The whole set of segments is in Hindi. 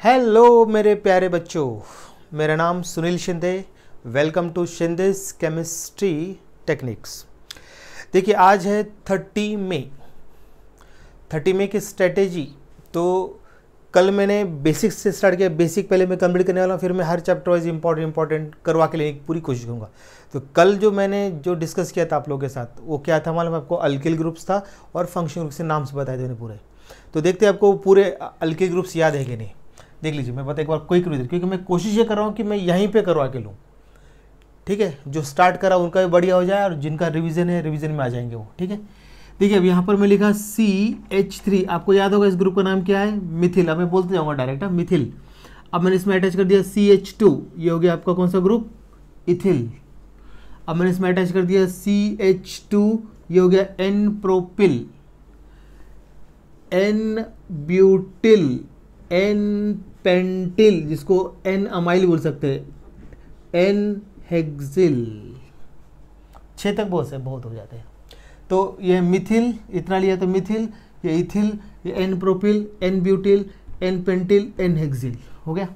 हेलो मेरे प्यारे बच्चों, मेरा नाम Sunil Shinde. Welcome to Shinde's chemistry techniques. देखिए आज है 30 मई की स्ट्रेटेजी। तो कल मैंने बेसिक्स से स्टार्ट किया। बेसिक पहले मैं कंप्लीट करने वाला हूँ, फिर मैं हर चैप्टर वाइज इंपॉर्टेंट करवा के लेने की पूरी कोशिश करूँगा। तो कल जो मैंने डिस्कस किया था आप लोगों के साथ, वो क्या था मालूम आपको? अल्किल ग्रुप्स था और फंक्शनल ग्रुप से नाम से बताए थे मैंने पूरे। तो देखते हैं आपको पूरे अल्किल ग्रुप्स याद है कि नहीं। देख लीजिए, मैं बता एक बार क्विक रिवीजन, क्योंकि मैं कोशिश ये कर रहा हूँ कि मैं यहीं पे करवा के लूँ। ठीक है, जो स्टार्ट करा उनका भी बढ़िया हो जाए और जिनका रिवीजन है रिवीजन में आ जाएंगे वो। ठीक है, देखिए अब यहाँ पर मैं लिखा CH3। आपको याद होगा इस ग्रुप का नाम क्या है? मिथिल। अब मैं बोलते जाऊँगा डायरेक्ट, मिथिल। अब मैंने इसमें अटैच कर दिया CH2। ये हो गया आपका कौन सा ग्रुप? इथिल। अब मैंने इसमें अटैच कर दिया CH2। ये हो गया N propyl, N butyl, N pentyl, जिसको N अमाइल बोल सकते हैं, N हेक्सिल। 6 तक बहुत हो जाते हैं। तो ये मिथिल, इतना लिया तो मिथिल, ये इथिल, ये N propyl, N butyl, N pentyl, N hexyl हो गया।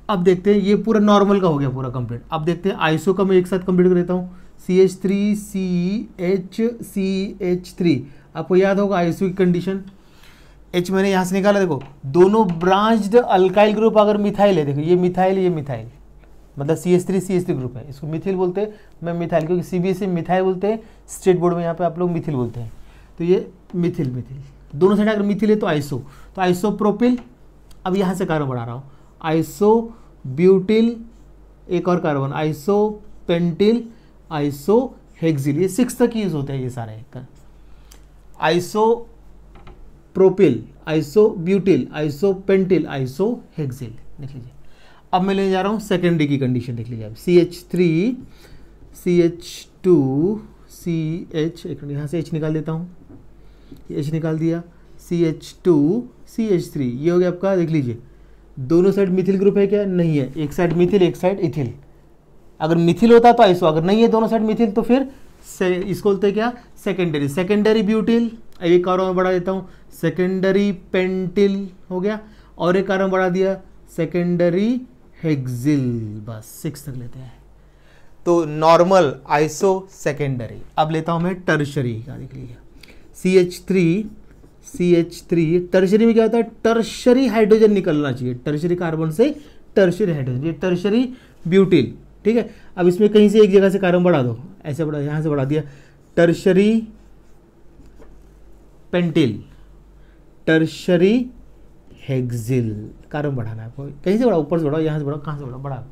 अब देखते हैं, ये पूरा नॉर्मल का हो गया पूरा कंप्लीट। अब देखते हैं आइसो का मैं एक साथ कंप्लीट कर देता हूँ। CH3 CH3। आपको याद होगा आइसो की कंडीशन। H मैंने यहाँ से निकाला, देखो दोनों ब्रांच्ड अल्काइल ग्रुप अगर मिथाइल है, देखो ये मिथाइल, ये मिथाइल, मतलब CH3 ग्रुप है, इसको मिथिल बोलते हैं। मैं मिथाइल, क्योंकि CBSE मिथाइल बोलते हैं, स्टेट बोर्ड में यहाँ पे आप लोग मिथिल बोलते हैं। तो ये मिथिल दोनों साइड अगर मिथिल है तो आइसो, तो आइसो प्रोपिल। अब यहाँ से कार्बन बढ़ा रहा हूँ, आइसो ब्यूटिल, एक और carbon, iso pentyl, iso hexyl. ये 6 तक यूज होते हैं ये सारे। Iso propyl, iso butyl, iso pentyl, iso hexyl. देख लीजिए, अब मैं ले जा रहा हूँ सेकेंडरी की कंडीशन। देख लीजिए, CH3 CH2 CH, एक यहाँ से H निकाल देता हूँ, H निकाल दिया, CH2 CH3। ये हो गया आपका। देख लीजिए, दोनों साइड मिथिल ग्रुप है क्या? नहीं है, एक साइड मिथिल, एक साइड इथिल। अगर मिथिल होता तो आइसो, अगर नहीं है दोनों साइड मिथिल तो फिर इसको बोलते हैं क्या? Secondary butyl. एक कार्बन बढ़ा देता हूँ, सेकेंडरी पेंटिल हो गया, और एक कार्बन बढ़ा दिया, सेकेंडरी हेक्सिल। बस 6 तक लेते हैं। तो नॉर्मल, आइसो, सेकेंडरी। अब लेता हूं मैं टर्शरी का। देख लीजिए, CH3 टर्शरी में क्या होता है? टर्शरी हाइड्रोजन निकलना चाहिए, टर्शरी कार्बन से टर्शरी हाइड्रोजन, ये टर्शरी ब्यूटिल। ठीक है, अब इसमें कहीं से एक जगह से कार्बन बढ़ा दो, ऐसे बढ़ा, यहां से बढ़ा दिया, tertiary pentyl, tertiary hexyl. Carbon बढ़ाना है आपको, कहीं से बढ़ा, ऊपर से बढ़ाओ, यहाँ से बढ़ाओ, कहाँ से बढ़ा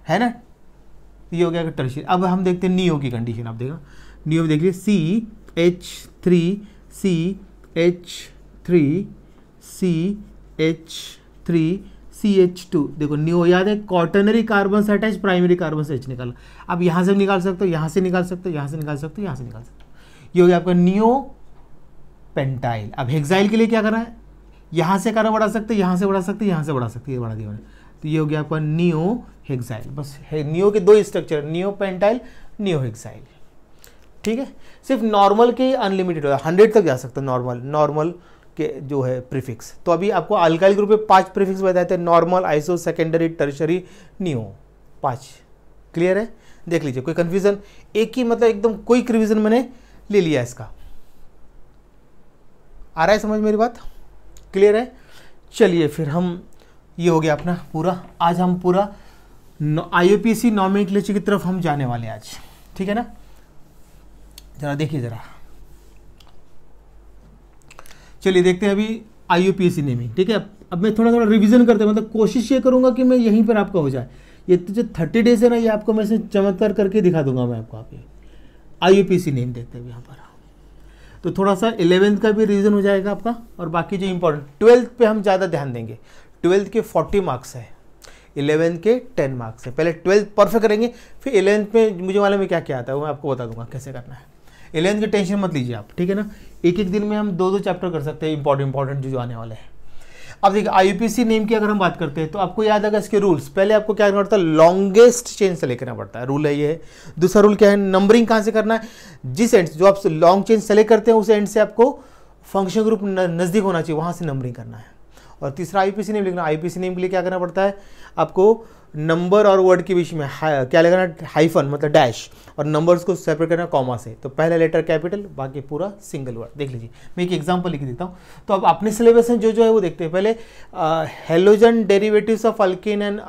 है ना। ये हो गया टर्शरी। अब हम देखते हैं नियो की कंडीशन। आप देखो नियो में देख लीजिए, CH3 CH2। देखो नियो याद है, क्वाटर्नरी कार्बन से अटैच, प्राइमरी कार्बन से H निकाला। अब यहाँ से निकाल सकते हो, यहाँ से निकाल सकते हो, यहाँ से निकाल सकते हो, यहाँ से निकाल सकते हो। ये हो गया आपका नियो पेंटाइल। अब हेक्साइल के लिए क्या करना है? यहाँ से कार्बन बढ़ा सकते, यहाँ से बढ़ा सकते, यहाँ से बढ़ा सकते, ये बढ़ा दिया मैंने। तो ये हो गया आपका नियो हेक्साइल। बस नियो के 2 structure, neo pentyl, neo hexyl. ठीक है, सिर्फ नॉर्मल के अनलिमिटेड है, 100 तक जा सकता है नॉर्मल के जो है प्रीफिक्स। तो अभी आपको अल्काइल ग्रुप में 5 प्रीफिक्स बताए थे, normal, iso, secondary, tertiary, neo, 5। Clear है? देख लीजिए, कोई कंफ्यूजन? एक ही मतलब एकदम क्विक रिवीजन मैंने ले लिया इसका। आ रहा है समझ मेरी बात? क्लियर है? चलिए फिर हम, ये हो गया अपना पूरा। आज हम पूरा IUPAC नॉमेनक्लेचर की तरफ हम जाने वाले हैं आज। ठीक है ना, जरा देखिए जरा। चलिए देखते हैं अभी IUPAC नेमिंग। ठीक है, अब मैं थोड़ा रिवीजन करते हैं, मतलब कोशिश ये करूंगा कि मैं यहीं पर आपका हो जाए। ये तो जो 30 डेज है ना, ये आपको मैं से चमत्कार करके दिखा दूंगा मैं आपको। आप IUPAC नेम देखते हैं यहाँ पर। तो थोड़ा सा 11th का भी रिवीजन हो जाएगा आपका, और बाकी जो इंपॉर्टेंट 12th पे हम ज़्यादा ध्यान देंगे। 12th के 40 मार्क्स है, 11th के 10 मार्क्स है। पहले 12th परफेक्ट करेंगे, फिर 11th में मुझे मालूम है क्या क्या आता है, वो मैं आपको बता दूंगा कैसे करना है। 11th की टेंशन मत लीजिए आप, ठीक है ना। एक दिन में हम 2 चैप्टर कर सकते हैं इंपॉर्टेंट जो आने वाले हैं। अब देखिए IUPAC नेम की अगर हम बात करते हैं तो आपको याद आएगा इसके रूल्स। पहले आपको क्या करना पड़ता है? लॉन्गेस्ट चेन से लेकर पड़ता है, रूल है ये। दूसरा रूल क्या है? नंबरिंग कहाँ से करना है? जिस एंड जो आप लॉन्ग चेन सेलेक्ट करते हैं उस एंड से आपको फंक्शन ग्रुप नज़दीक होना चाहिए, वहाँ से नंबरिंग करना है। और तीसरा आईपीसी नेम लिखना। आईपीसी नेम के लिए क्या करना पड़ता है आपको, नंबर और वर्ड के बीच में क्या लगाना, हाइफन मतलब डैश, और नंबर्स को सेपरेट करना कॉमा से। तो पहला लेटर कैपिटल, बाकी पूरा सिंगल वर्ड। देख लीजिए, मैं एक एग्जांपल लिख देता हूँ। तो अब अपने सिलेबस में जो है वो देखते हैं। पहले halogen derivatives of alkane and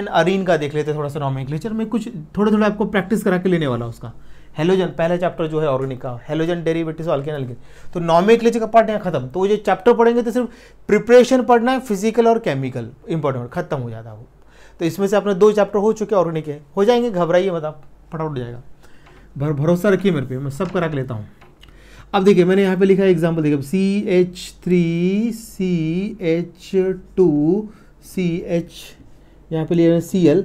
Areen का देख लेते हैं थोड़ा सा नॉमेनक्लेचर में। कुछ थोड़ा आपको प्रैक्टिस करा के लेने वाला उसका। हेलोजन पहला चैप्टर जो है ऑर्गेनिक का, halogen derivatives of alkane alkene. तो नॉमेनक्लेचर का पार्ट यहाँ खत्म। तो वो जो चैप्टर पढ़ेंगे तो सिर्फ प्रिपरेशन पढ़ना है, फिजिकल और केमिकल इंपॉर्टेंट, खत्म हो जाता है वो। तो इसमें से अपने 2 चैप्टर हो चुके ऑर्गेनिक के, हो जाएंगे, घबराइए मत आप, फटाफट हो जाएगा। भरोसा रखिए मेरे पे, मैं सब करा के लेता हूँ। अब देखिए मैंने यहाँ पे लिखा है एग्जाम्पल, देखिए CH3CH2CH, यहाँ पे लिया Cl।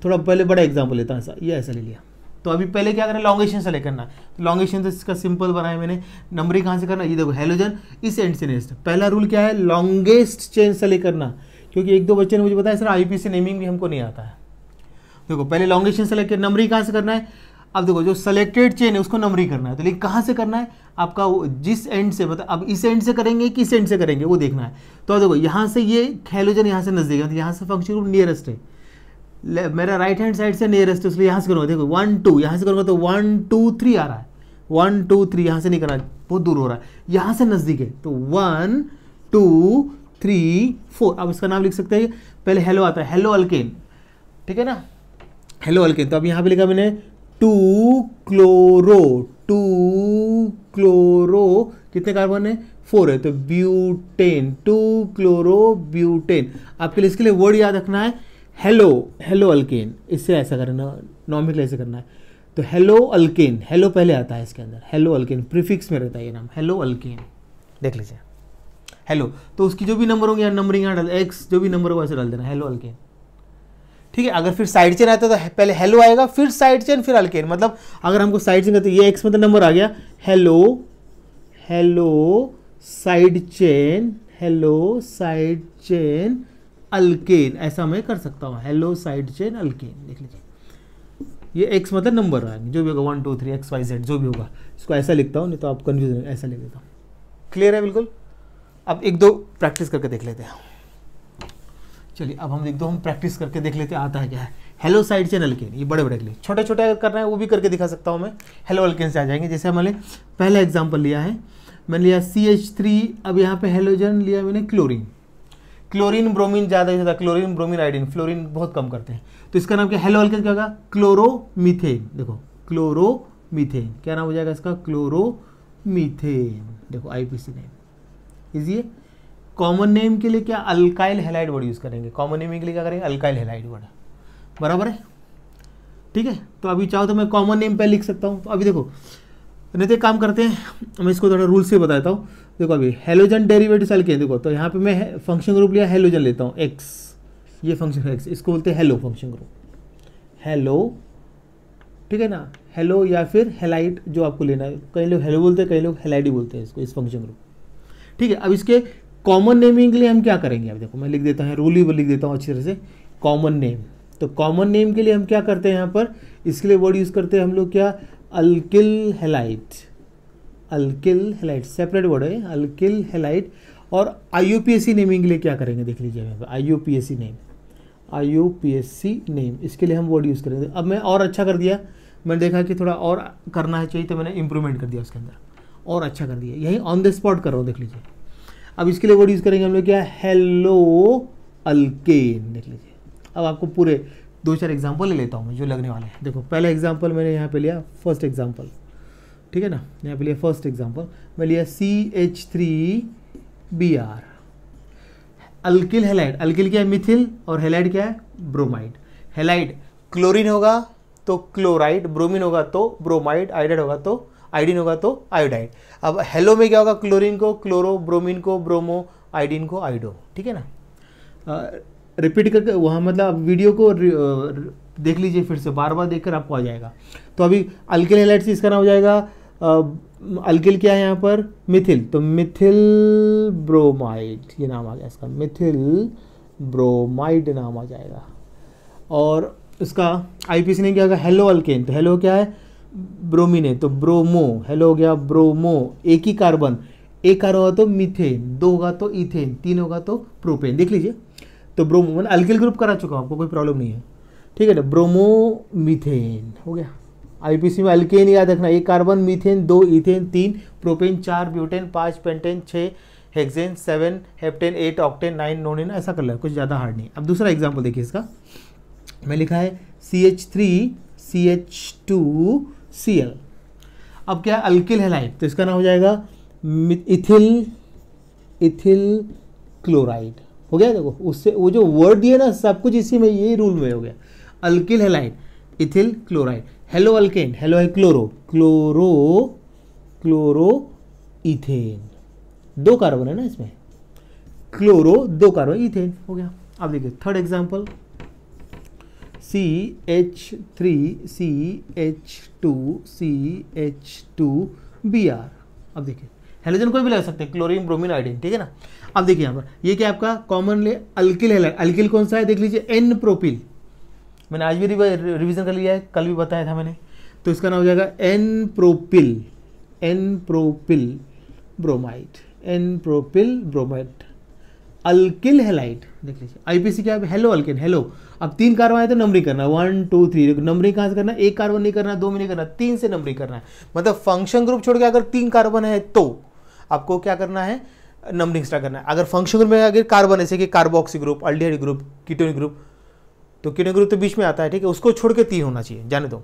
थोड़ा पहले बड़ा एग्जाम्पल लेता हूँ, ऐसा ये ऐसा ले लिया। तो अभी पहले क्या करें, लॉन्गेशन से करना। तो लॉन्गेशन तो इसका सिंपल बनाया मैंने। नंबरिंग कहाँ से करना, ये देखो हेलोजन इस एंड से नेक्स्ट। पहला रूल क्या है, लॉन्गेस्ट चेन से करना, क्योंकि 1-2 बच्चे ने मुझे बताया सर आईपीसी नेमिंग भी हमको नहीं आता है। देखो पहले लॉन्गेशन सेलेक्ट कर, नंबरिंग कहाँ से करना है। अब देखो जो सेलेक्टेड चेन है उसको नंबरिंग करना है। तो लेकिन कहाँ से करना है आपका, जिस एंड से, मतलब अब इस एंड से करेंगे किस एंड से करेंगे वो देखना है। तो देखो यहाँ से ये हेलोजन यहाँ से नजदीक है, तो यहाँ से फंक्शन ग्रुप नियरेस्ट है, मेरा राइट हैंड साइड से नियरेस्ट है, इसलिए यहाँ से करूँगा। देखो 1 2 यहाँ से करूँगा तो 1 2 3 आ रहा है, 1 2 3 यहाँ से नहीं करना, बहुत दूर हो रहा है, यहाँ से नजदीक है। तो 1 2 3 4। अब इसका नाम लिख सकते हैं, पहले हेलो आता है, हेलो अल्केन, ठीक है ना, हेलो अल्केन। तो अब यहाँ पे लिखा मैंने 2 क्लोरो, कितने कार्बन है, 4 है, तो ब्यूटेन, 2 क्लोरो ब्यूटेन। आपके लिए इसके लिए वर्ड याद रखना है हेलो अल्केन, इससे ऐसा करना, नॉमिकल ऐसे करना है। तो हेलो अल्केन, हेलो पहले आता है इसके अंदर, हेलो अल्केन प्रीफिक्स में रहता है ये नाम, हेलो अल्केन। देख लीजिए हेलो, तो उसकी जो भी नंबर होंगे यार, नंबरिंग यहाँ डाल, एक्स जो भी नंबर होगा ऐसे डाल देना, हेलो अल्केन, ठीक है। अगर फिर साइड चेन आता है तो पहले हेलो आएगा, फिर साइड चेन, फिर अल्केन। मतलब अगर हमको साइड चेन करते, ये एक्स मतलब नंबर आ गया, हेलो साइड चेन अल्केन, ऐसा मैं कर सकता हूँ, हेलो साइड चेन अल्केन। देख लीजिए ये एक्स मतलब नंबर है, जो भी होगा 1 2 3 XYZ जो भी होगा, इसको ऐसा लिखता हूँ, नहीं तो आप कंफ्यूज ऐसा लिख देता हूँ। क्लियर है बिल्कुल। अब 1-2 प्रैक्टिस करके देख लेते हैं। चलिए अब हम 1-2 प्रैक्टिस करके देख लेते हैं आता है क्या है। हेलो साइड चेन अल्केन, ये बड़े के लिए, छोटे अगर करना है वो भी करके दिखा सकता हूँ मैं। हेलो अल्केन से आ जाएंगे। जैसे मैंने पहला एग्जाम्पल लिया है, मैंने लिया CH3, अब यहाँ पे हेलोजन लिया मैंने क्लोरीन ब्रोमीन ज़्यादा यूज होता है, क्लोरीन ब्रोमीन आयोडीन, फ्लोरीन बहुत कम करते हैं। तो इसका नाम क्या, हेलो अल्केन क्या होगा, क्लोरोमीथेन। देखो क्लोरोमीथेन क्या नाम हो जाएगा इसका, क्लोरोमीथेन। देखो आईपीसी नेम इजी है। कॉमन नेम के लिए क्या, अल्काइल हैलाइड वर्ड यूज करेंगे। कॉमन नेम के लिए क्या करेंगे, अल्काइल हैलाइड वर्ड, बराबर है, ठीक है। तो अभी चाहो तो मैं कॉमन नेम पे लिख सकता हूँ। तो अभी देखो नहीं तो काम करते हैं, मैं इसको थोड़ा रूल से बताता हूँ। देखो अभी हेलोजन डेरिवेटिव्स अल्केन, देखो तो यहाँ पे मैं फंक्शन ग्रुप लिया हेलोजन लेता हूँ, एक्स, ये फंक्शन एक्स, इसको बोलते हैं हेलो फंक्शन ग्रुप, हेलो, ठीक है ना, हेलो या फिर हेलाइट जो आपको लेना है। कई लोग हेलो बोलते हैं, कई लोग हेलाइड ही बोलते हैं इसको, इस फंक्शन ग्रुप, ठीक है। अब इसके कॉमन नेमिंग के लिए हम क्या करेंगे, अब देखो मैं लिख देता हूँ, रूल ही लिख देता हूँ अच्छी तरह से, कॉमन नेम। तो कॉमन नेम के लिए हम क्या करते हैं यहाँ पर, इसके लिए वर्ड यूज़ करते हैं हम लोग क्या, अल्किल हैलाइड, सेपरेट वर्ड है अल्किल हैलाइड। और IUPAC नेमिंग के लिए क्या करेंगे देख लीजिए यहाँ पर, IUPAC नेम, इसके लिए हम वर्ड यूज़ करेंगे। अब मैं और अच्छा कर दिया, मैंने देखा कि थोड़ा और करना है चाहिए, तो मैंने इंप्रूवमेंट कर दिया उसके अंदर, और अच्छा कर दिया, यही ऑन द स्पॉट कर रहा हूँ, देख लीजिए। अब इसके लिए वर्ड यूज़ करेंगे हम लोग क्या, हेलो अल्केन। देख लीजिए अब आपको पूरे 2-4 एग्जाम्पल ले लेता हूँ मैं जो लगने वाले हैं। देखो पहला एग्जाम्पल मैंने यहाँ पे लिया, फर्स्ट एग्जाम्पल, ठीक है ना, यहाँ पे लिया फर्स्ट एग्जाम्पल, मैं लिया CH3Br, अल्किल हैलाइड। अल्किल क्या है, मिथिल, और हैलाइड क्या है, ब्रोमाइड। हैलाइड क्लोरीन होगा तो क्लोराइड, ब्रोमीन होगा तो ब्रोमाइड, आयोडाइड होगा तो आयोडीन होगा तो आयोडाइड। अब हेलो में क्या होगा, क्लोरीन को क्लोरो, ब्रोमीन को ब्रोमो, आयोडीन को आयोडो, ठीक है ना। रिपीट करके वहाँ मतलब वीडियो को देख लीजिए फिर से, बार बार देखकर आपको आ जाएगा। तो अभी अल्किल हैलाइड से इसका नाम हो जाएगा, अल्किल क्या है यहाँ पर, मिथिल, तो मिथिल ब्रोमाइड, ये नाम आ गया इसका, मिथिल ब्रोमाइड नाम आ जाएगा। और इसका IUPAC नेम क्या होगा, हेलो अल्केन, तो हेलो क्या है, ब्रोमीन है तो ब्रोमो, हेलो हो गया ब्रोमो, एक ही कार्बन, एक कार्बन होगा तो मीथेन, 2 होगा तो इथेन, 3 होगा तो प्रोपेन। देख लीजिए, तो ब्रोमो मैंने अल्किल ग्रुप करा चुका हूँ, आपको कोई प्रॉब्लम नहीं है, ठीक है ना। ब्रोमो मीथेन हो गया। आईपीसी में अल्केन याद रखना, 1 carbon methane, 2 ethane, 3 propane, 4 butane, 5 pentane, 6 hexane, 7 heptane, 8 octane, 9 नोनेन, ऐसा कर लो, कुछ ज़्यादा हार्ड नहीं। अब दूसरा एग्जाम्पल देखिए इसका, मैं लिखा है CH3CH2Cl। अब क्या अल्किल हैलाइड, तो इसका नाम हो जाएगा इथिल क्लोराइड। हो गया, देखो उससे वो जो वर्ड दिया ना सब कुछ इसी में, ये रूल में हो गया। Alkyl halide, ethyl chloride. Hello alkane, hello है क्लोरो इथेन, 2 कार्बन है ना इसमें, क्लोरो 2 कार्बन, इथेन हो गया। अब देखिए थर्ड एग्जांपल, CH3CH2CH2Br। अब देखिए हेलोजन कोई भी लगा सकते हैं, क्लोरीन, ब्रोमीन, आयोडीन, ठीक है ना। अब देखिए यहाँ पर ये क्या आपका कॉमनली अल्किल हैलाइड, अल्किल कौन सा है देख लीजिए, एन प्रोपिल। मैंने आज भी रिवीजन कर लिया है, कल भी बताया था मैंने, तो इसका नाम हो जाएगा n propyl bromide, alkyl halide. देख लीजिए आईपीसी क्या है, हेलो अल्केन, हेलो। अब 3 कार्बन आए तो नंबरिंग करना, 1 2 3, नंबरिंग कहाँ से करना, 1 कार्बन नहीं करना, 2 में नहीं करना, 3 से नंबरिंग करना है। मतलब फंक्शन ग्रुप छोड़ के अगर 3 कार्बन है तो आपको क्या करना है, नंबरिंग स्टार्ट करना है। अगर फंक्शन ग्रुप में अगर कार्बन जैसे कि carboxy group, aldehyde group, ketonic group, तो कीटोनिक ग्रुप तो बीच में आता है, ठीक है, उसको छोड़ के 3 होना चाहिए, जाने दो।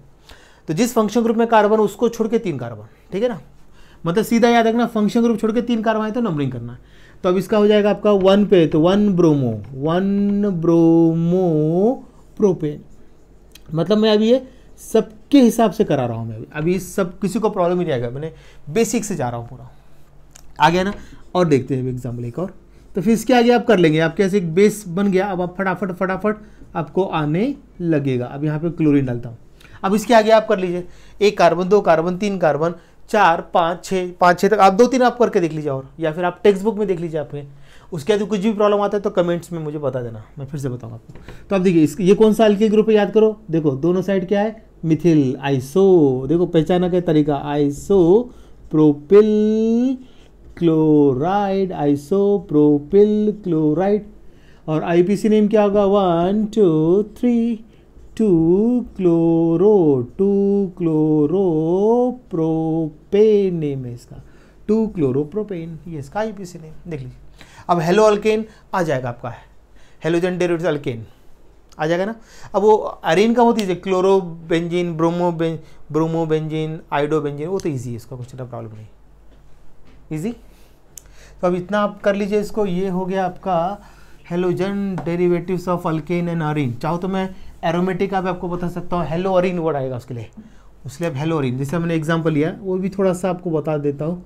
तो जिस फंक्शन ग्रुप में कार्बन ब्रोमो छोड़ के 3 कार्बन, ठीक है ना, मतलब सीधा याद रखना फंक्शन ग्रुप छोड़ के 3 कार्बन है तो नंबरिंग करना है। तो अब इसका हो जाएगा आपका 1 पे, तो 1 ब्रोमो प्रोपेन। मतलब मैं अभी ये सबके हिसाब से करा रहा हूँ, मैं अभी सब किसी को प्रॉब्लम ही नहीं आएगा, मैंने बेसिक से जा रहा हूँ पूरा, आ गया ना। और देखते हैं एग्जाम्पल एक और, तो फिर इसके आगे आप कर लेंगे, आपके ऐसे एक बेस बन गया, अब आप फटाफट आपको आने लगेगा। अब यहाँ पे क्लोरीन डालता हूँ, अब इसके आगे आप कर लीजिए, 1 कार्बन, 2 कार्बन, 3 कार्बन, 4 5 6 तक आप 2-3 आप करके देख लीजिए, और या फिर आप टेक्स्ट बुक में देख लीजिए आपके। उसके बाद कुछ भी प्रॉब्लम आता है तो कमेंट्स में मुझे बता देना, मैं फिर से बताऊंगा आपको। तो अब देखिए ये कौन सा अल्किल ग्रुप है याद करो, देखो दोनों साइड क्या है, मिथिल, आइसो, देखो पहचाना का तरीका, आइसो प्रोपिल क्लोराइड, और आईपीसी नेम क्या होगा, 1 2 3 2 क्लोरो प्रोपेन नेम है इसका, 2 क्लोरो प्रोपेन, ये इसका आईपीसी नेम। देख लीजिए अब हेलो अल्केन आ जाएगा आपका, हेलोजन डेरिवेटिव अल्केन आ जाएगा ना। अब वो अरेन का होती है chloro benzene, bromo benzene, आइडो benzene, वो तो ईजी है, इसका कुछ प्रॉब्लम नहीं, ईजी। तो अब इतना आप कर लीजिए इसको, ये हो गया आपका halogen derivatives of alkane and Areen. चाहो तो मैं एरोमेटिक का भी आपको बता सकता हूँ, हेलो अरीन वर्ड आएगा उसके लिए, उसके लिए हेलो अरीन, जैसे मैंने एग्जांपल लिया वो भी थोड़ा सा आपको बता देता हूँ,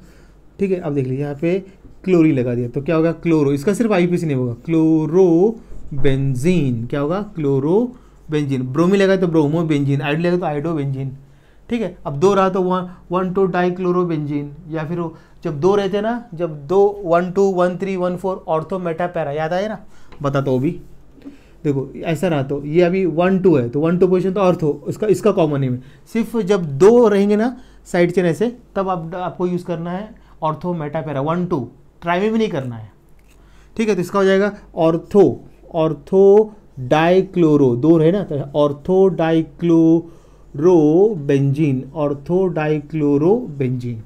ठीक है। अब देख लीजिए यहाँ पे क्लोरीन लगा दिया तो क्या होगा, क्लोरो, इसका सिर्फ आईपीसी नहीं होगा, क्लोरो बेंजीन, क्या होगा, क्लोरो बेंजीन। ब्रोमीन लगा तो ब्रोमो बेंजीन, आइड लगा तो आइडो बेंजीन, ठीक है। अब 2 रहा तो 1 2 डाइक्लोरो बेंजीन, या फिर जब 2 रहते ना, जब 2 1 2 1 3 1 4 ऑर्थो मेटा पैरा, याद आया ना, बताता हूँ भी। देखो ऐसा रहा तो ये अभी 1 2 है, तो 1 2 पोजिशन तो ऑर्थो, इसका कॉमन नेम है। सिर्फ जब 2 रहेंगे ना साइड चेन ऐसे, तब आपको यूज़ करना है ऑर्थो मेटा पैरा, 1 2 ट्राई में भी नहीं करना है, ठीक है। तो इसका हो जाएगा ऑर्थो डाइक्लोरो, 2 रहे ना, तो ऑर्थो डाइक्लोरो बेंजीन,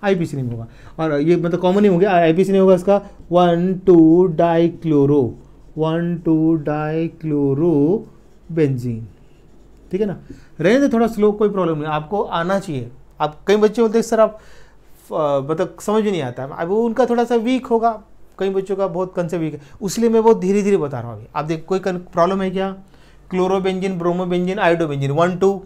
आईपीसी नहीं होगा। और ये मतलब कॉमन नहीं हो गया, आईपीसी नहीं होगा इसका 1 2 डाइक्लोरो बेंजीन, ठीक है ना। रहने दे थोड़ा स्लो, कोई प्रॉब्लम नहीं, आपको आना चाहिए। आप कई बच्चे बोलते हैं सर आप मतलब समझ में नहीं आता है, अब उनका थोड़ा सा वीक होगा, कई बच्चों का बहुत कंसेप्ट वीक है, इसलिए मैं बहुत धीरे धीरे बता रहा हूँ अभी। आप देख कोई प्रॉब्लम है क्या, क्लोरोबेंजीन, ब्रोमोबेंजीन, आयोडोबेंजीन, 1 2,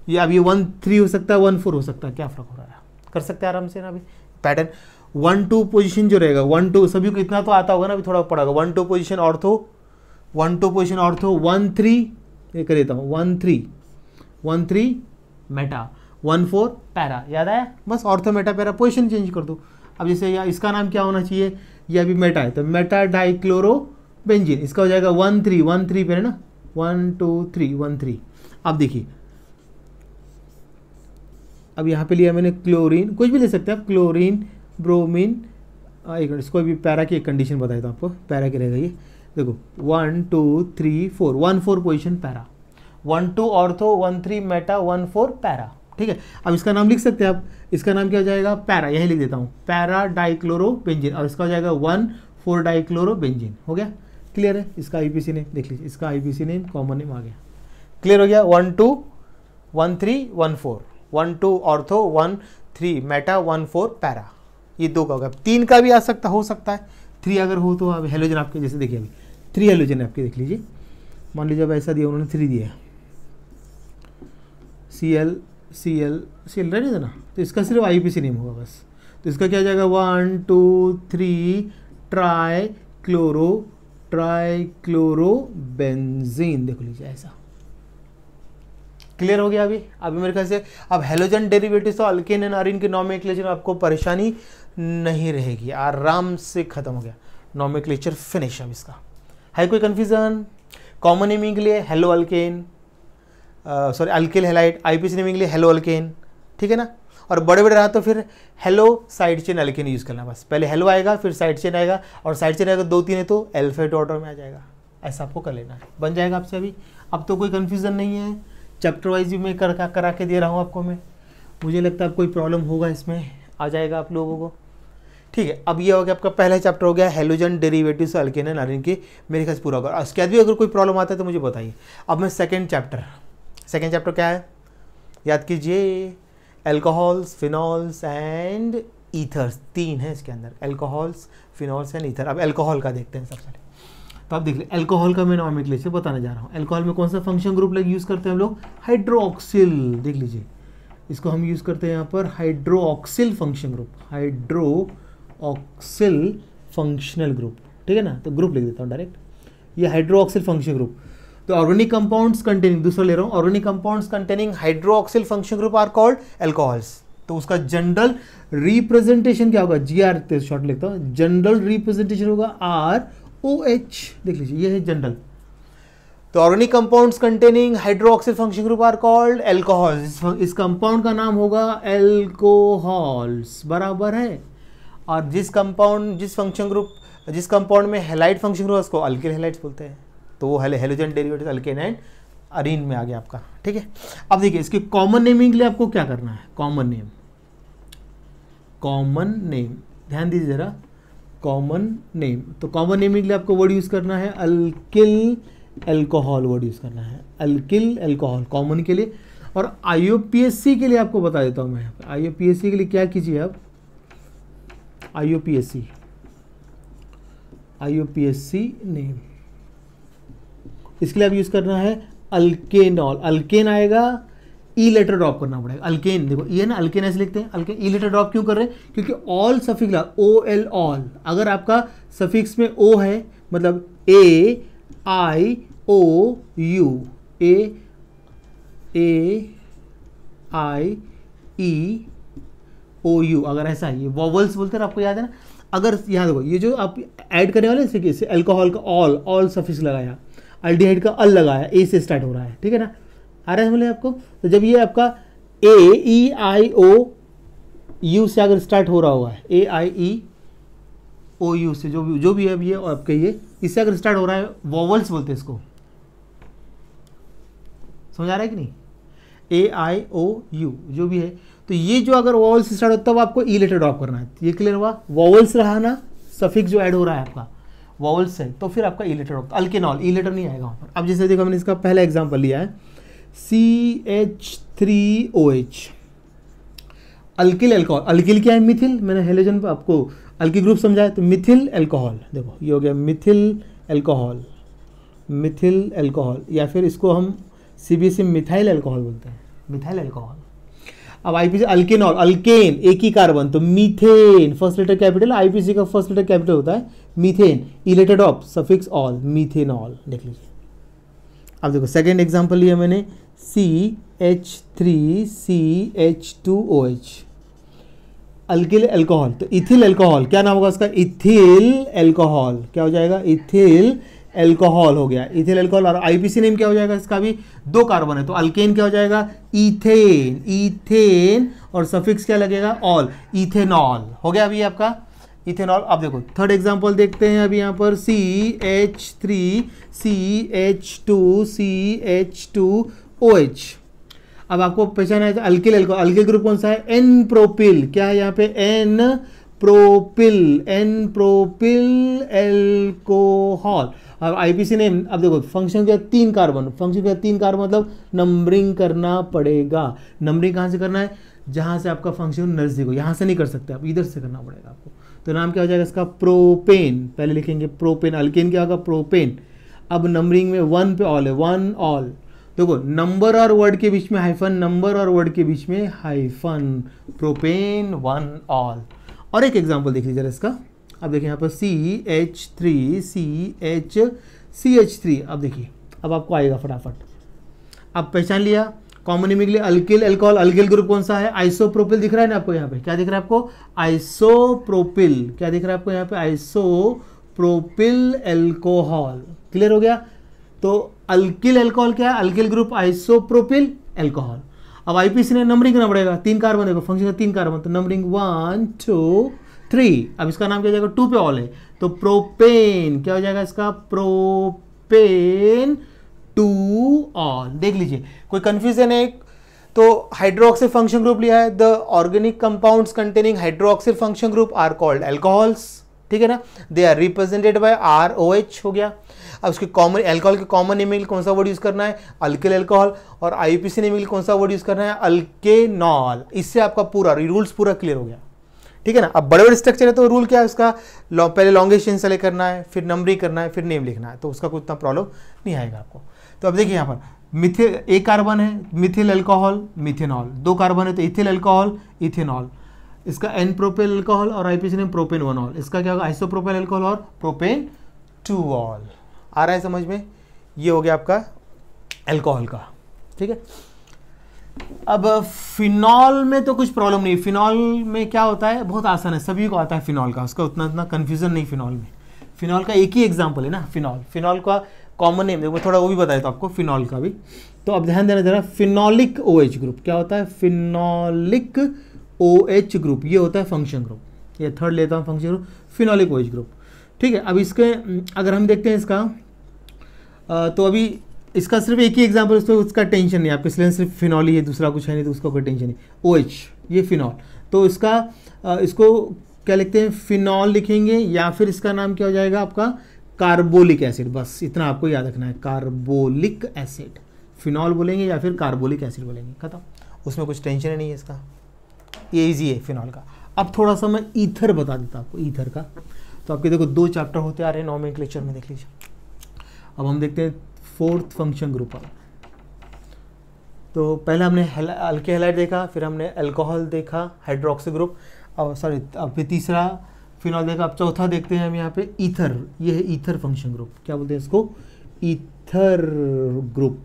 या अब ये 1 3 हो सकता है, 1 4 हो सकता है, क्या फ़र्क हो रहा है, कर सकते हैं आराम से ना। अभी पैटर्न 1 2 पोजीशन जो रहेगा, 1 2 सभी को इतना तो आता होगा ना, अभी थोड़ा पड़ा होगा, 1 2 पोजीशन ऑर्थो, 1 2 पोजीशन ऑर्थो, 1 3 ये कर देता हूँ, 1 3 मेटा, 1 4 पैरा, याद आया, बस ortho Meta para position change कर दो। अब जैसे या इसका नाम क्या होना चाहिए, ये अभी मेटा है तो मेटा डाइक्लोरो बेंजीन, इसका हो जाएगा 1 3 पे है ना, 1 2 3 1 3। अब देखिए अब यहाँ पे लिया मैंने क्लोरीन, कुछ भी ले सकते हैं आप, क्लोरीन, ब्रोमीन, एक मिनट, इसको अभी पैरा की एक कंडीशन बताया था आपको, पैरा की रहेगा ये, देखो 1 2 3 4, 1 4 position para, 1 2 ortho, 1 3 Meta, 1 4 para, ठीक है। अब इसका नाम लिख सकते हैं आप, इसका नाम क्या हो जाएगा, पैरा, यही लिख देता हूँ, पैरा डाइक्लोरोबेंजीन, और इसका हो जाएगा 1 4 डाइक्लोरोबेंजीन। हो गया, क्लियर है। इसका आईपीसी नेम देख लीजिए, इसका आईपीसी नेम कॉमन नेम आ गया, क्लियर हो गया। 1 2 1 3 1 4, 1 2 ऑर्थो, 1 3 मेटा, 1 4 पैरा, ये 2 का होगा। 3 का भी आ सकता, हो सकता है 3 अगर हो तो। अब हेलोजन आपके जैसे देखिए, अभी 3 हेलोजन है आपके, देख लीजिए, मान लीजिए अब ऐसा दिया उन्होंने 3 दिया, CL CL CL रहने देना, तो इसका सिर्फ आईपीसी नेम होगा बस। तो इसका क्या हो जाएगा, 1 2 3 ट्राइक्लोरोबेंजीन, देख लीजिए ऐसा, क्लियर हो गया। अभी मेरे ख्याल से अब हेलोजन डेरिवेटिव्स और अल्केन एंड अरीन के नॉमेनक्लेचर आपको परेशानी नहीं रहेगी, आराम से खत्म हो गया, नॉमेनक्लेचर फिनिश। अब इसका है कोई कंफ्यूजन? कॉमन नेमिंग के लिए hello alkane, sorry alkyl halide, IPC naming के लिए हेलो अल्केन, ठीक है ना। और बड़े बड़े रहा तो फिर hello side chain alkane use करना, बस पहले हेलो आएगा फिर साइड चेन आएगा, और साइड चेन आएगा 2 3 है तो अल्फाबेट ऑर्डर में आ जाएगा, ऐसा आपको कर लेना है, बन जाएगा आपसे। अभी अब तो कोई कन्फ्यूज़न नहीं है, चैप्टर वाइज भी मैं करा के दे रहा हूँ आपको मैं, मुझे लगता है अब कोई प्रॉब्लम होगा इसमें, आ जाएगा आप लोगों को, ठीक है। अब ये हो गया आपका पहला चैप्टर हो गया halogen derivatives alkane and Areen के, मेरे ख्याल से पूरा होगा। उसके बाद भी अगर कोई प्रॉब्लम आता है तो मुझे बताइए। अब मैं सेकेंड चैप्टर क्या है, याद कीजिए, एल्कोहल्स, फिनॉल्स एंड ईथर्स, 3 है इसके अंदर, एल्कोहल्स, फिनॉल्स एंड ईथर। अब एल्कोहल का देखते हैं सबसे पहले, तो आप देख लीजिए एल्कोहल का मैं नॉमेनक्लेचर बताने जा रहा हूँ। एल्कोहल में कौन सा फंक्शन ग्रुप यूज़ करते हैं हम लोग, हाइड्रोक्सिल, देख लीजिए इसको हम यूज़ करते हैं यहाँ पर hydroxyl function group, hydroxyl functional group, ठीक है ना। तो ग्रुप लिख देता हूँ डायरेक्ट, ये हाइड्रोक्सिल फंक्शन ग्रुप। तो ऑर्गेनिक कंपाउंड्स कंटेनिंग, दूसरा ले रहा हूँ, organic compounds containing hydroxyl function group are called alcohols. तो उसका जनरल रिप्रेजेंटेशन क्या होगा, GR शॉर्ट लिखता हूँ, जनरल रिप्रेजेंटेशन होगा ROH, देख लीजिए ये है जनरल। तो organic compounds containing hydroxyl function group are called alcohols, इस कंपाउंड का नाम होगा एल्कोहल्स, बराबर है। और जिस कंपाउंड में हैलाइड फंक्शन ग्रुप उसको अल्किल हैलाइड्स बोलते हैं, तो वो halogen derivatives alkane and Areen में आ गया आपका, ठीक है। अब देखिए इसके कॉमन नेमिंग के लिए आपको क्या करना है, कॉमन नेम, ध्यान दीजिए जरा, कॉमन नेम। तो कॉमन नेमिंग के लिए आपको वर्ड यूज करना है अल्किल एल्कोहल, वर्ड यूज करना है अल्किल एल्कोहल कॉमन के लिए। और IUPAC के लिए आपको बता देता हूं मैं, IUPAC के लिए क्या कीजिए आप, IUPAC नेम, इसके लिए आप यूज करना है अल्केनॉल, अल्केन आएगा, ई लेटर ड्रॉप करना पड़ेगा, अल्केन देखो ये ना, अल्केन ऐसे लिखते हैं, अल्केन ई लेटर ड्रॉप क्यों कर रहे हैं, क्योंकि ऑल सफिक्स OL ऑल, अगर आपका सफिक्स में O है मतलब AIOU, AIEOU, अगर ऐसा है, ये वॉवल्स बोलते हैं आपको याद है ना। अगर यहाँ देखो ये जो आप ऐड करने वाले जैसे एल्कोहल का ऑल सफिक्स लगाया, अल्डिहाइड का अल लगाया, ए से स्टार्ट हो रहा है, ठीक है ना, आ रहा है समझ आपको। तो जब ये आपका AEIOU से अगर स्टार्ट हो रहा हुआ है, AIEOU से जो भी है अब ये आपके ये इससे अगर स्टार्ट हो रहा है, वॉवल्स बोलते हैं इसको, समझ आ रहा है कि नहीं, AIOU जो भी है। तो ये जो अगर वॉवल्स से स्टार्ट हो तब आपको ई लेटर ड्रॉप करना है, ये क्लियर हुआ। वॉवल्स रहा ना, सफिक्स जो ऐड हो रहा है आपका वॉवल्स है, तो फिर आपका ई लेटर होगा, अल्केनॉल ई लेटर नहीं आएगा वहाँ पर। अब जैसे देखो हमने इसका पहला एग्जांपल लिया है CH3OH, अल्किल एल्कोहल, अल्किल क्या है, मिथिल, मैंने हेलोजन पर आपको अल्किल ग्रुप समझाया, तो मिथिल एल्कोहल, देखो ये हो गया मिथिल एल्कोहल, या फिर इसको हम CBSE मिथाइल एल्कोहल बोलते हैं, मिथाइल एल्कोहल। अब IPC अल्केनॉल, अल्केन एक ही कार्बन, तो methane, first letter capital, IPC का फर्स्ट लेटर कैपिटल होता है methane, E letter drop, suffix ol, methanol, देख लीजिए। अब देखो सेकेंड एग्जांपल लिया मैंने CH3CH2OH, अल्किल एल्कोहल, तो इथिल एल्कोहल, क्या नाम होगा उसका, इथिल एल्कोहल, क्या हो जाएगा, इथिल एल्कोहल हो गया, इथिल एल्कोहल। और IPC नेम क्या हो जाएगा इसका, भी 2 कार्बन है, तो अल्केन क्या हो जाएगा, इथेन, और सफिक्स क्या लगेगा, ऑल, इथेनॉल हो गया अभी आपका इथेनॉल। अब देखो थर्ड एग्जांपल देखते हैं अभी यहाँ पर CH3 CH2 CH2OH। अब आपको पहचाना है अल्किल एल्कोहल, अल्किल ग्रुप कौन सा है, एन प्रोपिल। क्या है यहाँ पे, एन प्रोपिल एल्कोहल। अब आईपीसी नेम, अब देखो फंक्शन क्या 3 कार्बन, फंक्शन क्या 3 कार्बन मतलब नंबरिंग करना पड़ेगा। नंबरिंग कहाँ से करना है, जहाँ से आपका फंक्शन नजदीक हो, यहाँ से नहीं कर सकते आप, इधर से करना पड़ेगा आपको। तो नाम क्या हो जाएगा इसका, प्रोपेन। पहले लिखेंगे प्रोपेन, अल्केन क्या होगा प्रोपेन। अब नंबरिंग में 1 पे ऑल है, 1 ऑल। देखो नंबर और वर्ड के बीच में हाइफन, नंबर और वर्ड के बीच में हाइफन, प्रोपेन 1 ऑल। और एक एग्जांपल देख लीजिए इसका। अब देखिए यहाँ पर CH3 अब देखिए, अब आपको आएगा फटाफट। अब पहचान लिया कॉमन नेम के लिए अल्किल एल्कोहल, अल्किल ग्रुप कौन सा है, आइसोप्रोपिल दिख रहा है ना आपको यहाँ पे, क्या दिख रहा है आपको, आइसोप्रोपिल। क्या दिख रहा है आपको यहाँ पे, आइसोप्रोपिल एल्कोहल। क्लियर हो गया। तो अल्किल एल्कोहल क्या है, अल्किल ग्रुप आइसोप्रोपिल एल्कोहल। अब आईपीसी ने नंबरिंग करना पड़ेगा, 3 कार्बन देखो, फंक्शन का 3 कार्बन, तो नंबरिंग 1 2 3। अब इसका नाम क्या हो जाएगा, 2 पे ऑल है, तो प्रोपेन क्या हो जाएगा इसका, प्रोपेन 2 ऑल। देख लीजिए कोई कंफ्यूजन है, तो हाइड्रोक्सिल फंक्शन ग्रुप लिया है, the organic compounds containing hydroxyl function group are called alcohols, ठीक है ना, they are represented by ROH हो गया। अब उसके कॉमन एल्कोहल के कॉमन नेम के लिए कौन सा वर्ड यूज करना है, अल्किल एल्कोहल, और आईपीसी नेम के लिए कौन सा वर्ड यूज करना है, अल्केनॉल। इससे आपका पूरा रूल्स पूरा क्लियर हो गया, ठीक है ना। अब बड़े बड़े स्ट्रक्चर है तो रूल क्या है उसका, पहले लॉन्गेस्ट चेन सेलेक्ट करना है, फिर नंबरिंग करना है, फिर नेम लिखना है, तो उसका कोई उतना प्रॉब्लम नहीं आएगा आपको। तो अब देखिए यहाँ पर मिथिल, एक कार्बन है मिथिल अल्कोहल मिथेनॉल, 2 कार्बन है तो इथिल अल्कोहल इथेनॉल, इसका एन प्रोपेल अल्कोहल और आईपीसी नेम प्रोपेन 1 ऑल। इसका क्या होगा, आइसोप्रोपेल अल्कोहल और प्रोपेन 2 ऑल। आ रहा है समझ में, ये हो गया आपका अल्कोहल का, ठीक है। अब फिनॉल में तो कुछ प्रॉब्लम नहीं, फिनॉल में क्या होता है, बहुत आसान है, सभी को आता है फिनॉल का, उसका उतना कंफ्यूजन नहीं फिनॉल में। फिनॉल का एक ही एग्जांपल है ना, फिनॉल का कॉमन नेम देखो, थोड़ा वो भी बताया था आपको फिनॉल का भी। तो अब ध्यान देना जरा, फिनॉलिक OH ग्रुप क्या होता है, फिनॉलिक OH ग्रुप, ये होता है फंक्शन ग्रुप। ये थर्ड लेता हूँ function group, phenolic OH group, ठीक है। अब इसके अगर हम देखते हैं इसका, तो अभी इसका सिर्फ एक ही एग्जांपल, उसका टेंशन नहीं आपके, इसलिए सिर्फ फिनॉल ही है, दूसरा कुछ है नहीं, तो उसका कोई टेंशन नहीं। OH ये फिनॉल, तो इसका इसको क्या लिखते हैं, फिनॉल लिखेंगे, या फिर इसका नाम क्या हो जाएगा आपका, कार्बोलिक एसिड। बस इतना आपको याद रखना है, कार्बोलिक एसिड, फिनॉल बोलेंगे या फिर कार्बोलिक एसिड बोलेंगे, खत्म, उसमें कुछ टेंशन नहीं है इसका, ये ईजी है फिनॉल का। अब थोड़ा सा मैं ईथर बता देता हूँ आपको, ईथर का। तो आपके देखो 2 चैप्टर होते आ रहे हैं नॉमेनक्लेचर में, देख लीजिए। अब हम देखते हैं 4th फंक्शन ग्रुप। तो पहले हमने अल्के हैलाइड देखा, फिर हमने अल्कोहल देखा हाइड्रोक्सी ग्रुप, अब सॉरी अब फिर तीसरा फिनॉल देखा। अब चौथा देखते हैं हम यहाँ पे ईथर, ये है ईथर फंक्शन ग्रुप, क्या बोलते हैं इसको, ether group,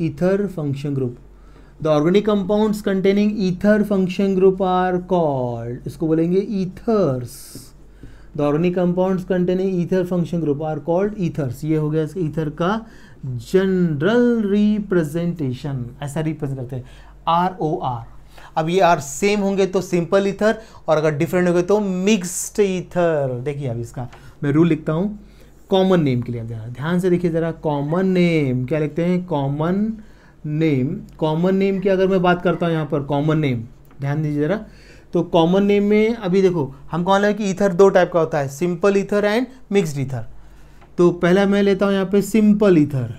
ether function group. The organic compounds containing ether function group are called, इसको बोलेंगे ethers. The organic compounds containing ether function group are called ethers. ये हो गया इसका ईथर का जनरल रिप्रेजेंटेशन, ऐसा रिप्रेजेंट करते हैं, ROR। अब ये R सेम होंगे तो सिंपल ईथर, और अगर डिफरेंट होंगे तो मिक्स्ड ईथर। देखिए अब इसका मैं रूल लिखता हूँ कॉमन नेम के लिए, ध्यान से देखिए जरा, कॉमन नेम क्या लिखते हैं, कॉमन नेम की अगर मैं बात करता हूँ यहाँ पर कॉमन नेम, ध्यान दीजिए जरा। तो कॉमन नेम में अभी देखो हम कौन है कि ईथर 2 टाइप का होता है, simple ether and mixed ether. तो पहला मैं लेता हूँ यहाँ पे सिंपल ईथर।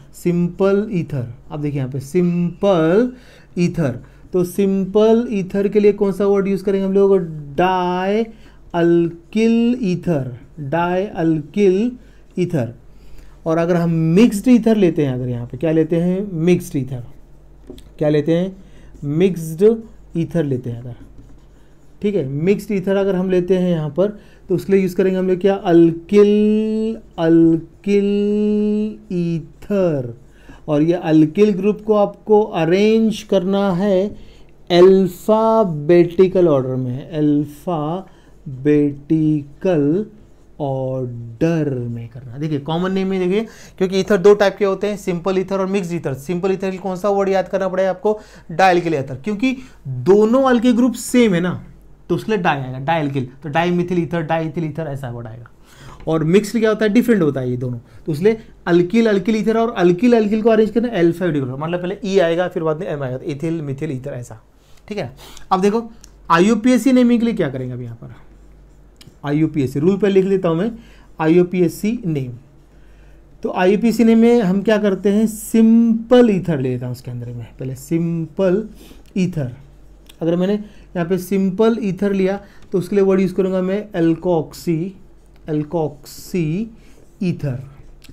अब देखिए यहाँ पे सिंपल ईथर, तो सिंपल ईथर के लिए कौन सा वर्ड यूज करेंगे हम लोग, डाई अल्किल ईथर। और अगर हम मिक्स्ड ईथर लेते हैं, अगर यहाँ पे क्या लेते हैं, मिक्स्ड ईथर लेते हैं अगर, ठीक है, मिक्स्ड ईथर अगर हम लेते हैं यहाँ पर, तो उसके लिए यूज़ करेंगे हम लोग क्या, अल्किल ईथर। और ये अल्किल ग्रुप को आपको अरेंज करना है अल्फ़ाबेटिकल ऑर्डर में, अल्फ़ाबेटिकल ऑर्डर में करना। देखिए कॉमन नेम में देखिए, क्योंकि ईथर 2 टाइप के होते हैं, सिंपल ईथर और मिक्स्ड ईथर। सिंपल ईथर के कौन सा वर्ड याद करना पड़ेगा आपको, डायल्किल ईथर, क्योंकि दोनों अल्किल ग्रुप सेम है ना, तो उसके लिए डाई आएगा, डाई अल्किल, तो di methyl ether, di ethyl ether, ऐसा वर्ड आएगा। और मिक्स्ड क्या होता है, डिफरेंट होता है ये दोनों, तो इसलिए अल्किल अल्किल ईथर और अल्किल अल्किल को अरेंज करना अल्फा डिग्री, मतलब पहले ई आएगा फिर बाद में एम आएगा, इथिल मिथिल ईथर ऐसा, ठीक है। अब देखो IUPAC नेमिंग के लिए क्या करेंगे, अब यहाँ पर IUPAC रूल पर लिख लेता हूँ मैं, IUPAC नेम। तो IUPAC नेम में हम क्या करते हैं, सिंपल ईथर ले लेता हूँ उसके अंदर में, पहले सिंपल ईथर। अगर मैंने यहाँ पे सिंपल ईथर लिया तो उसके लिए वर्ड यूज़ करूँगा मैं alkoxy ether,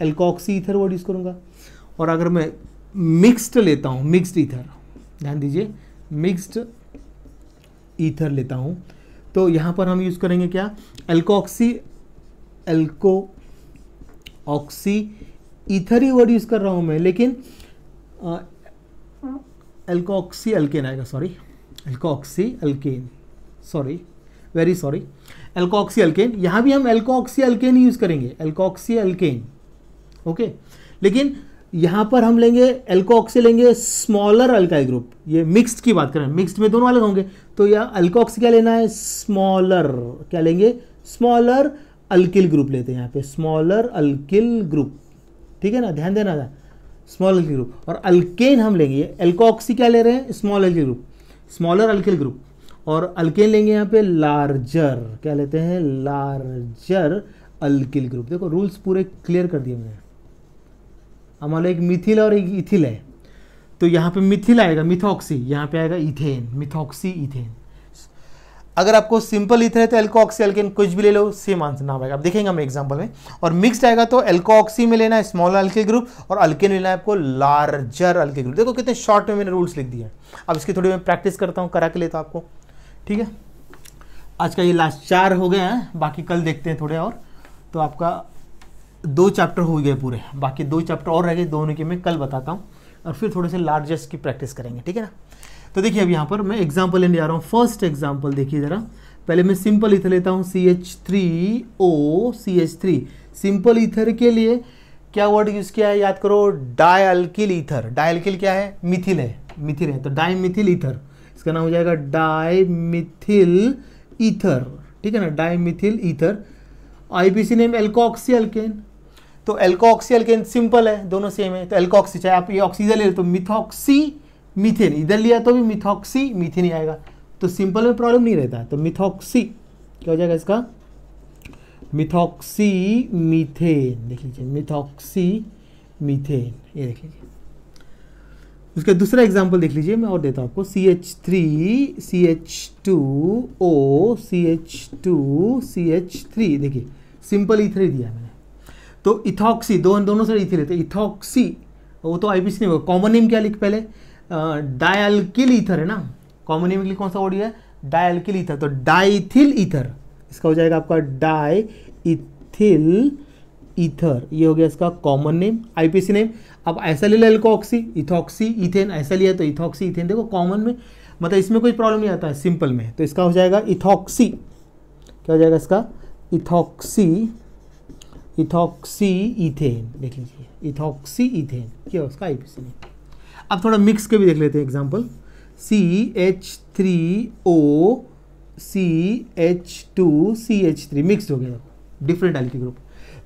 alkoxy ether word use करूँगा। और अगर मैं मिक्स्ड लेता हूँ, मिक्स्ड ईथर, ध्यान दीजिए, मिक्स्ड ईथर लेता हूँ तो यहाँ पर हम यूज़ करेंगे क्या, एल्कोक्सी ईथर ही वर्ड यूज़ कर रहा हूँ मैं, लेकिन एल्कोक्सी अल्केन आएगा, sorry alkoxy alkane, sorry very sorry, alkoxy alkane. यहाँ भी हम एल्कोक्सी अल्केन यूज़ करेंगे, एल्कोक्सी अल्केन, ओके। लेकिन यहाँ पर हम लेंगे एल्कोक्सी, लेंगे स्मॉलर अल्काइल ग्रुप, ये मिक्स्ड की बात करें, मिक्स्ड में दोनों अलग होंगे, तो यहाँ एल्कोक्सी क्या लेना है, स्मॉलर, क्या लेंगे, स्मॉलर अल्किल ग्रुप लेते हैं यहाँ पे, स्मॉलर अल्किल ग्रुप, ठीक है ना, ध्यान देना था, स्मॉल अल्किल ग्रुप। और अल्केन हम लेंगे, एल्कोक्सी क्या ले रहे हैं, small alkyl group, smaller alkyl group, और अल्केन लेंगे यहाँ पे लार्जर, क्या लेते हैं, लार्जर अल्किल ग्रुप। देखो रूल्स पूरे क्लियर कर दिए मैंने। हमारा एक मिथिल और एक इथिल है, तो यहाँ पे मिथिल आएगा मिथॉक्सी, यहाँ पे आएगा इथेन, मिथॉक्सी इथेन। अगर आपको सिंपल ईथर है तो एल्कोक्सी अल्केन कुछ भी ले लो, सेम आंसर नाम आएगा, अब देखेंगे हम एग्जांपल में। और मिक्स्ड आएगा तो एल्कोक्सी में लेना है स्मॉल अल्किल ग्रुप और अल्केन में लेना है आपको लार्जर अल्किल ग्रुप। देखो कितने शॉर्ट में मैंने रूल्स लिख दिए हैं। अब इसकी थोड़ी मैं प्रैक्टिस करता हूँ, करा के लेता हूँ आपको, ठीक है। आज का ये लास्ट 4 हो गए हैं, बाकी कल देखते हैं थोड़े और, तो आपका 2 चैप्टर हो गए पूरे, बाकी 2 चैप्टर और रह गए, दोनों की मैं कल बताता हूँ और फिर थोड़े से लार्जेस्ट की प्रैक्टिस करेंगे, ठीक है ना। तो देखिए अब यहाँ पर मैं एग्जाम्पल लेने जा रहा हूँ। फर्स्ट एग्जाम्पल देखिए ज़रा, पहले मैं सिंपल ईथर लेता हूँ, CH3OCH3। सिंपल ईथर के लिए क्या वर्ड यूज़ किया है, याद करो, डायल्किल ईथर। डायल्किल क्या है, मिथिल है, मिथिल है, तो डाईमिथिल ईथर, इसका नाम हो जाएगा डाईमिथिल ईथर, ठीक है ना, dimethyl ether. IUPAC name alkoxy alkane, तो एल्कोक्सी अल्केन सिंपल है, दोनों सेम है, तो एल्कोक्सी, चाहे आप ये ऑक्सीजन ले तो मिथॉक्सी मीथेन, इधर लिया तो भी मिथॉक्सी मीथेन ही आएगा, तो सिंपल में प्रॉब्लम नहीं रहता है। तो मिथॉक्सी क्या हो जाएगा इसका, मिथॉक्सी मीथेन, देख लीजिए मिथॉक्सी मीथेन, ये देख लीजिए। उसका दूसरा एग्जांपल देख लीजिए, मैं और देता हूँ आपको, CH3CH2OCH2CH3, देखिए सिंपल ईथर ही दिया मैंने। तो इथॉक्सी, दोनों से ईथर लेते हैं, इथॉक्सी, वो तो IUPAC नेम, कॉमन नेम क्या लिख पहले, डायल्किल ईथर है ना, कॉमन नेम के लिए कौन सा वर्ड है, डायल्किल ईथर, तो डाइथिल ईथर, इसका हो जाएगा आपका डाइथिल ईथर, ये हो गया इसका कॉमन नेम। IUPAC नेम, अब ऐसा ले लो एल्कोक्सी, इथॉक्सी इथेन, ऐसा लिया तो इथॉक्सी इथेन, देखो कॉमन में, मतलब इसमें कोई प्रॉब्लम नहीं आता है सिंपल में, तो इसका हो जाएगा इथॉक्सी, क्या हो जाएगा इसका, इथॉक्सी इथेन, देख लीजिए इथॉक्सी इथेन, क्या हो उसका IUPAC नेम। अब थोड़ा मिक्स के भी देख लेते हैं एग्जांपल, CH3OCH2CH3 मिक्स्ड हो गया, डिफरेंट अल्किल ग्रुप।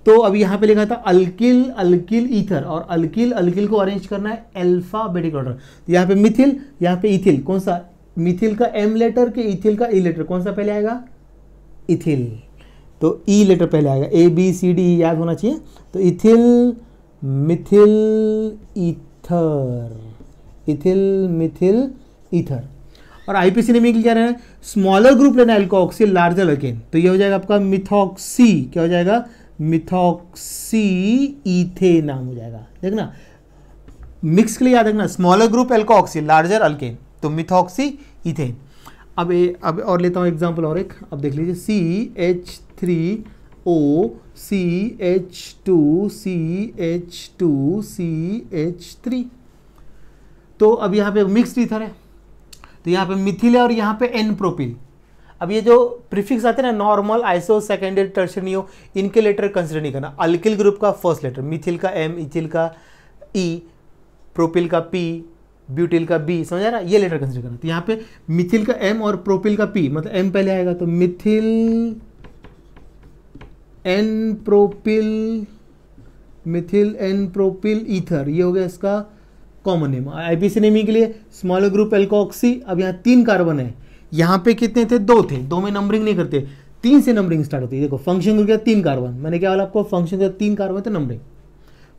तो अभी यहाँ पे लिखा था अल्किल अल्किल ईथर, और अल्किल अल्किल को अरेंज करना है अल्फाबेटिक ऑर्डर, तो यहाँ पे मिथिल, यहाँ पे इथिल, कौन सा, मिथिल का M लेटर के इथिल का E लेटर, कौन सा पहले आएगा, इथिल, तो E लेटर पहले आएगा, ABCD याद होना चाहिए, तो ethyl Mithil ether, ethyl Mithil ether. और IUPAC नेम क्या रहना है, स्मॉलर ग्रुप लेना है एल्कोक्सी, लार्जर अल्केन, तो ये हो जाएगा आपका मिथॉक्सी, क्या हो जाएगा, मिथॉक्सी इथेन नाम हो जाएगा, देखना मिक्स के लिए याद रखना, smaller group alkoxy, larger alkane, तो मिथॉक्सी इथेन। अब और लेता हूँ एग्जांपल और एक, अब देख लीजिए, CH3OCH2CH2CH3, तो अब यहाँ पे मिक्स्ड ईथर है, तो यहाँ पे मिथिल है और यहाँ पे N प्रोपिल। अब ये जो प्रीफिक्स आते हैं ना, नॉर्मल, आइसो, सेकेंडरी, टर्शियरी, इनके लेटर कंसिडर नहीं करना। अल्किल ग्रुप का फर्स्ट लेटर, मिथिल का M, इथिल का E, प्रोपिल का P, ब्यूटिल का बी, समझ आ रहा है, ये लेटर कंसिडर करना। तो यहाँ पे मिथिल का एम और प्रोपिल का पी, मतलब एम पहले आएगा तो मिथिल एन प्रोपिल ईथर, ये हो गया इसका कॉमन नेम। आईपीसी नेमिंग के लिए स्मॉलर ग्रुप एल्कोक्सी। अब यहाँ 3 कार्बन है, यहाँ पे कितने थे, 2 थे, 2 में नंबरिंग नहीं करते, 3 से नंबरिंग स्टार्ट होती है। देखो फंक्शन ग्रुप क्या 3 कार्बन, मैंने क्या बोला आपको, फंक्शन ग्रुप 3 कार्बन तो नंबरिंग,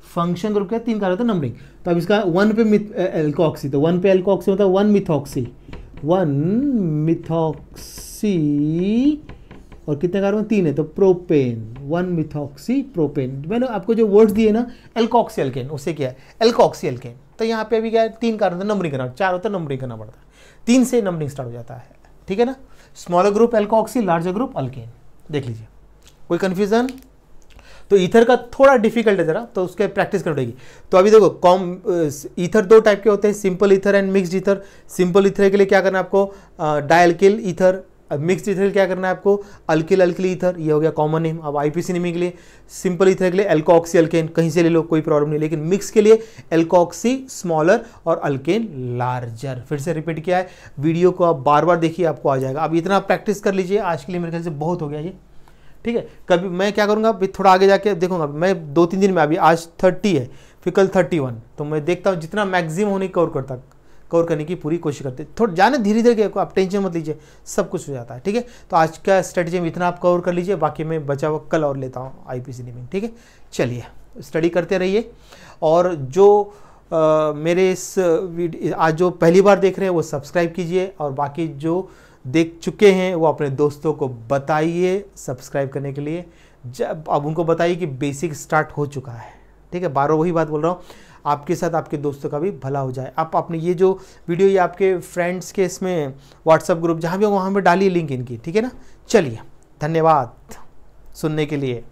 फंक्शन ग्रुप क्या 3 कार्बन तो नंबरिंग। तो अब इसका 1 पे एल्कोक्सी, तो 1 पे एल्कोक्सी मतलब 1 मिथॉक्सी और कितने कार्बन 3 है तो प्रोपेन, 1 मिथॉक्सी प्रोपेन। मैंने आपको जो वर्ड्स दिए ना एल्कोक्सी एल्केन, उससे क्या है एल्कोक्सी एल्केन। तो यहाँ पे अभी क्या है 3 कार्बन नंबरिंग करना, 4 होता है नंबरिंग करना पड़ता है, 3 से नंबरिंग स्टार्ट हो जाता है, ठीक है ना। Smaller group alkoxy, larger group alkane, देख लीजिए, कोई कंफ्यूजन। तो ईथर का थोड़ा डिफिकल्ट है जरा, तो उसके प्रैक्टिस करनी पड़ेगी। तो अभी देखो ईथर 2 टाइप के होते हैं, simple ether and mixed ether. Simple ether के लिए क्या करना है आपको, डायल्किल ईथर। अब मिक्स्ड ईथर के लिए क्या करना है आपको, अल्किल अल्किल ईथर, ये हो गया कॉमन नेम। अब आईपीसी नेमिंग के लिए सिंपल ईथर के लिए एल्कोक्सी अल्केन, कहीं से ले लो कोई प्रॉब्लम नहीं, लेकिन मिक्स के लिए एल्कोक्सी स्मॉलर और अल्केन लार्जर। फिर से रिपीट किया है, वीडियो को आप बार बार देखिए, आपको आ जाएगा। अब इतना प्रैक्टिस कर लीजिए, आज के लिए मेरे ख्याल से बहुत हो गया ये, ठीक है। कभी मैं क्या करूँगा, अभी थोड़ा आगे जाके देखूंगा, मैं 2-3 दिन में, अभी आज 30 है, फिर कल 31, तो मैं देखता हूँ जितना मैक्सिमम होने कवर करने की पूरी कोशिश करते। थोड़ा जाने धीरे धीरे, आप टेंशन मत लीजिए, सब कुछ हो जाता है, ठीक है। तो आज का स्ट्रेटजी में इतना आप कवर कर लीजिए, बाकी मैं बचा हुआ कल और लेता हूँ आईपीसी नेमिंग, ठीक है। चलिए स्टडी करते रहिए, और जो मेरे इस आज जो पहली बार देख रहे हैं वो सब्सक्राइब कीजिए, और बाकी जो देख चुके हैं वो अपने दोस्तों को बताइए सब्सक्राइब करने के लिए। जब अब उनको बताइए कि बेसिक स्टार्ट हो चुका है, ठीक है। बार वही बात बोल रहा हूँ, आपके साथ आपके दोस्तों का भी भला हो जाए। आप अपने ये जो वीडियो ये आपके फ्रेंड्स के इसमें व्हाट्सएप ग्रुप जहाँ भी हो वहाँ पे डालिए लिंक इनकी, ठीक है ना। चलिए धन्यवाद सुनने के लिए।